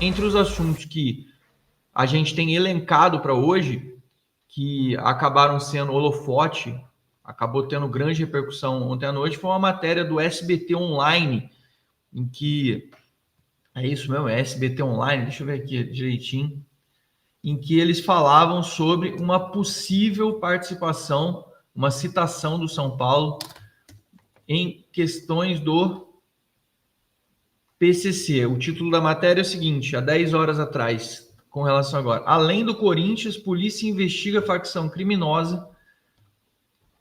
Entre os assuntos que a gente tem elencado para hoje, que acabaram sendo holofote, acabou tendo grande repercussão ontem à noite, foi uma matéria do SBT Online, em que, é isso mesmo, é SBT Online, deixa eu ver aqui direitinho, em que eles falavam sobre uma possível participação, uma citação do São Paulo em questões do PCC. O título da matéria é o seguinte, há 10 horas atrás, com relação agora. Além do Corinthians, polícia investiga facção criminosa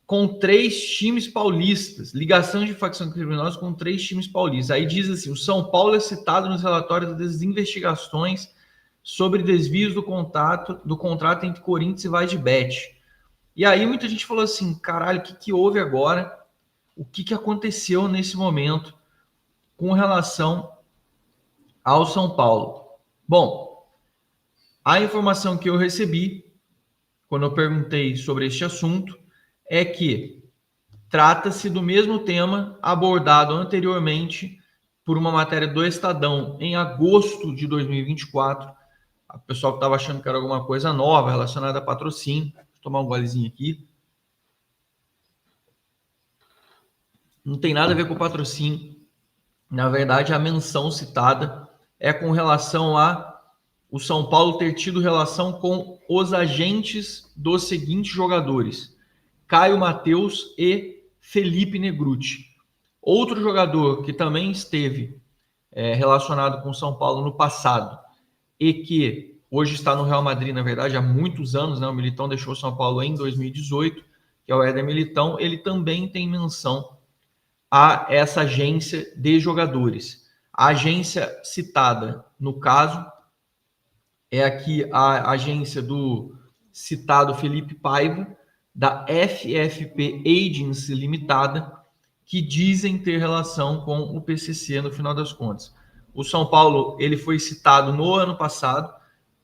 com 3 times paulistas. Ligação de facção criminosa com 3 times paulistas. Aí diz assim, o São Paulo é citado nos relatórios das investigações sobre desvios do contrato entre Corinthians e Vaidbet. E aí muita gente falou assim, caralho, o que houve agora? O que aconteceu nesse momento com relação ao São Paulo? Bom, a informação que eu recebi quando eu perguntei sobre este assunto é que trata-se do mesmo tema abordado anteriormente por uma matéria do Estadão em agosto de 2024. O pessoal que estava achando que era alguma coisa nova relacionada a patrocínio. Vou tomar um golezinho aqui. Não tem nada a ver com patrocínio. Na verdade, a menção citada é com relação a o São Paulo ter tido relação com os agentes dos seguintes jogadores: Caio Mateus e Felipe Negrutti. Outro jogador que também esteve relacionado com o São Paulo no passado e que hoje está no Real Madrid, na verdade, há muitos anos, né? O Militão deixou o São Paulo em 2018, que é o Éder Militão, ele também tem menção a essa agência de jogadores. A agência citada, no caso, é aqui a agência do citado Felipe Paiva, da FFP Agency Limitada, que dizem ter relação com o PCC no final das contas. O São Paulo ele foi citado no ano passado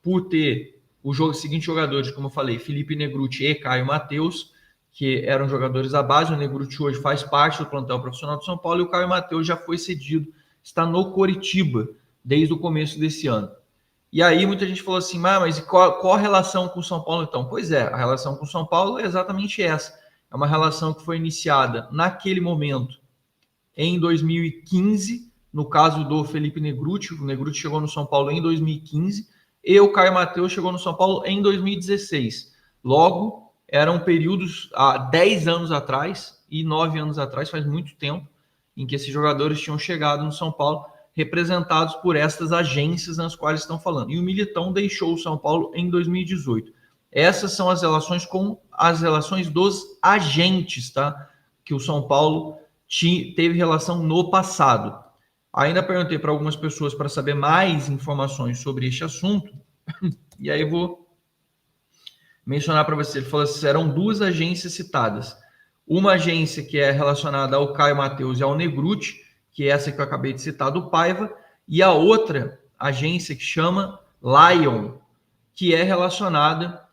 por ter os seguintes jogadores, como eu falei, Felipe Negrutti e Caio Mateus, que eram jogadores da base. O Negrutti hoje faz parte do plantel profissional do São Paulo e o Caio Mateus já foi cedido, está no Coritiba desde o começo desse ano. E aí muita gente falou assim, mas qual a relação com o São Paulo então? Pois é, a relação com o São Paulo é exatamente essa. É uma relação que foi iniciada naquele momento, em 2015, no caso do Felipe Negrutti. O Negrutti chegou no São Paulo em 2015 e o Caio Mateus chegou no São Paulo em 2016. Logo, eram períodos há 10 anos atrás e 9 anos atrás, faz muito tempo, em que esses jogadores tinham chegado no São Paulo, representados por estas agências nas quais estão falando. E o Militão deixou o São Paulo em 2018. Essas são as relações com as relações dos agentes, tá? Que o São Paulo teve relação no passado. Ainda perguntei para algumas pessoas para saber mais informações sobre este assunto. E aí eu vou mencionar para você. Ele falou assim, eram 2 agências citadas. Uma agência que é relacionada ao Caio Mateus e ao Negrutti, que é essa que eu acabei de citar, do Paiva, e a outra agência que chama Lion, que é relacionada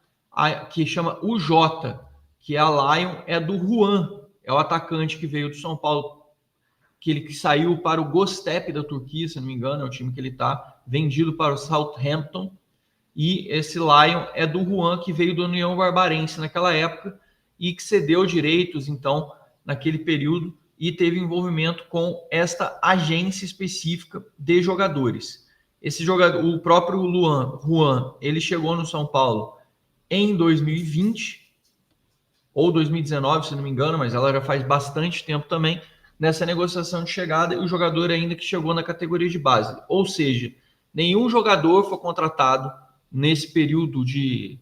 que chama UJ, que é a Lion, é do Juan, é o atacante que veio do São Paulo, que saiu para o Göztepe da Turquia, se não me engano, é o time que ele está, vendido para o Southampton, e esse Lion é do Juan, que veio do União Barbarense naquela época, e que cedeu direitos, então, naquele período, e teve envolvimento com esta agência específica de jogadores. Esse jogador, o próprio Juan, ele chegou no São Paulo em 2020 ou 2019, se não me engano, mas ela já faz bastante tempo também nessa negociação de chegada, e o jogador ainda que chegou na categoria de base. Ou seja, nenhum jogador foi contratado nesse período de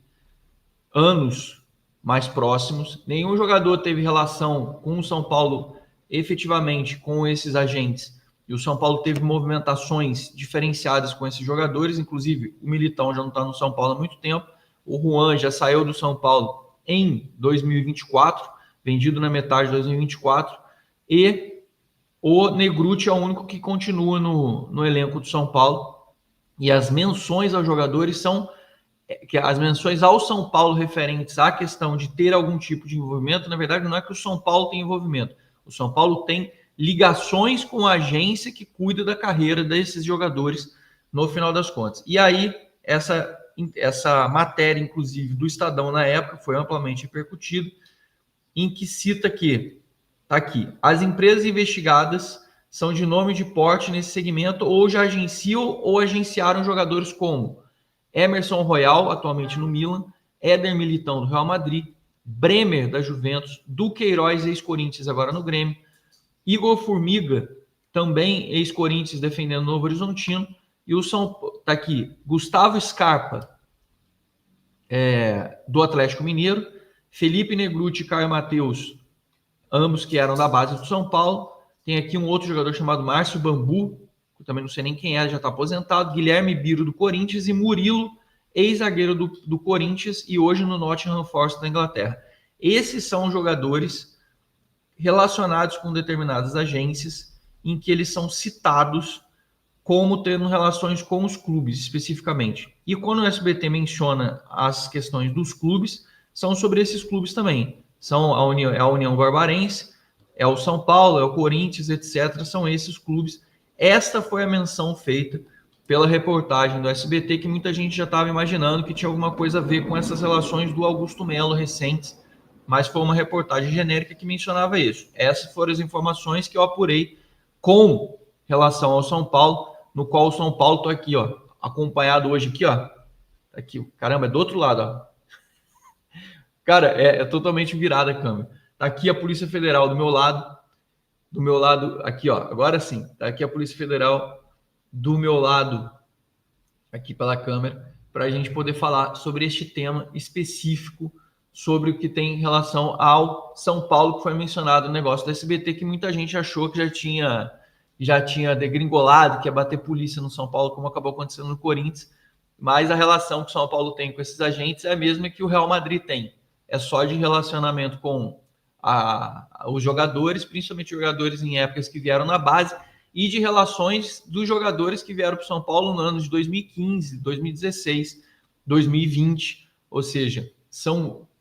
anos mais próximos, nenhum jogador teve relação com o São Paulo efetivamente com esses agentes, e o São Paulo teve movimentações diferenciadas com esses jogadores, inclusive o Militão já não está no São Paulo há muito tempo, o Juan já saiu do São Paulo em 2024, vendido na metade de 2024, e o Negrutti é o único que continua no elenco do São Paulo, e as menções aos jogadores são que as menções ao São Paulo referentes à questão de ter algum tipo de envolvimento, na verdade não é que o São Paulo tem envolvimento, o São Paulo tem ligações com a agência que cuida da carreira desses jogadores no final das contas. E aí, essa matéria, inclusive, do Estadão na época, foi amplamente repercutido, em que cita que, tá aqui, as empresas investigadas são de nome de porte nesse segmento ou já agenciam ou agenciaram jogadores como Emerson Royal, atualmente no Milan, Éder Militão, do Real Madrid, Bremer, da Juventus, Duqueiroz, ex-Corinthians, agora no Grêmio, Igor Formiga, também ex-Corinthians, defendendo o Novo Horizontino, e o tá aqui, Gustavo Scarpa, do Atlético Mineiro, Felipe Negruti e Caio Mateus, ambos que eram da base do São Paulo. Tem aqui um outro jogador chamado Márcio Bambu, que eu também não sei nem quem é, já está aposentado, Guilherme Biro, do Corinthians, e Murilo, ex-zagueiro do Corinthians e hoje no Nottingham Forest da Inglaterra. Esses são jogadores relacionados com determinadas agências em que eles são citados como tendo relações com os clubes especificamente. E quando o SBT menciona as questões dos clubes, são sobre esses clubes também. São a União Barbarense, é o São Paulo, é o Corinthians, etc. São esses clubes. Esta foi a menção feita pela reportagem do SBT, que muita gente já estava imaginando que tinha alguma coisa a ver com essas relações do Augusto Melo recentes, mas foi uma reportagem genérica que mencionava isso. Essas foram as informações que eu apurei com relação ao São Paulo, no qual o São Paulo, tô aqui, ó, acompanhado hoje aqui, ó, aqui, caramba, é do outro lado, ó. Cara, é totalmente virada a câmera. Tá aqui a Polícia Federal do meu lado, aqui, ó, agora sim, tá aqui a Polícia Federal do meu lado, aqui pela câmera, para a gente poder falar sobre este tema específico, sobre o que tem em relação ao São Paulo, que foi mencionado no negócio da SBT, que muita gente achou que já tinha degringolado, que ia bater polícia no São Paulo, como acabou acontecendo no Corinthians, mas a relação que o São Paulo tem com esses agentes é a mesma que o Real Madrid tem. É só de relacionamento com os jogadores, principalmente jogadores em épocas que vieram na base, e de relações dos jogadores que vieram para o São Paulo no ano de 2015, 2016, 2020, ou seja,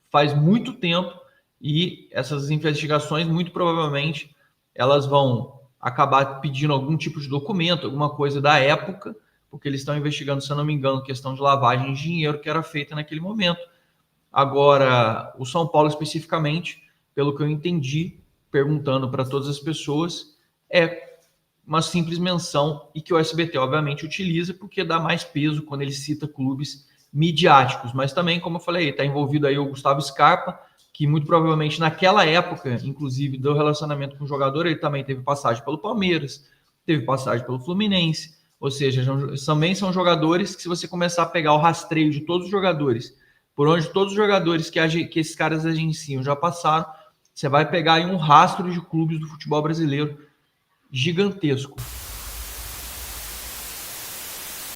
faz muito tempo, e essas investigações, muito provavelmente, elas vão acabar pedindo algum tipo de documento, alguma coisa da época, porque eles estão investigando, se eu não me engano, questão de lavagem de dinheiro que era feita naquele momento. Agora, o São Paulo especificamente, pelo que eu entendi, perguntando para todas as pessoas, é uma simples menção e que o SBT, obviamente, utiliza porque dá mais peso quando ele cita clubes midiáticos. Mas também, como eu falei, está envolvido aí o Gustavo Scarpa, que muito provavelmente naquela época, inclusive, do relacionamento com o jogador, ele também teve passagem pelo Palmeiras, teve passagem pelo Fluminense, ou seja, também são jogadores que, se você começar a pegar o rastreio de todos os jogadores, por onde todos os jogadores que esses caras agenciam já passaram, você vai pegar aí um rastro de clubes do futebol brasileiro gigantesco.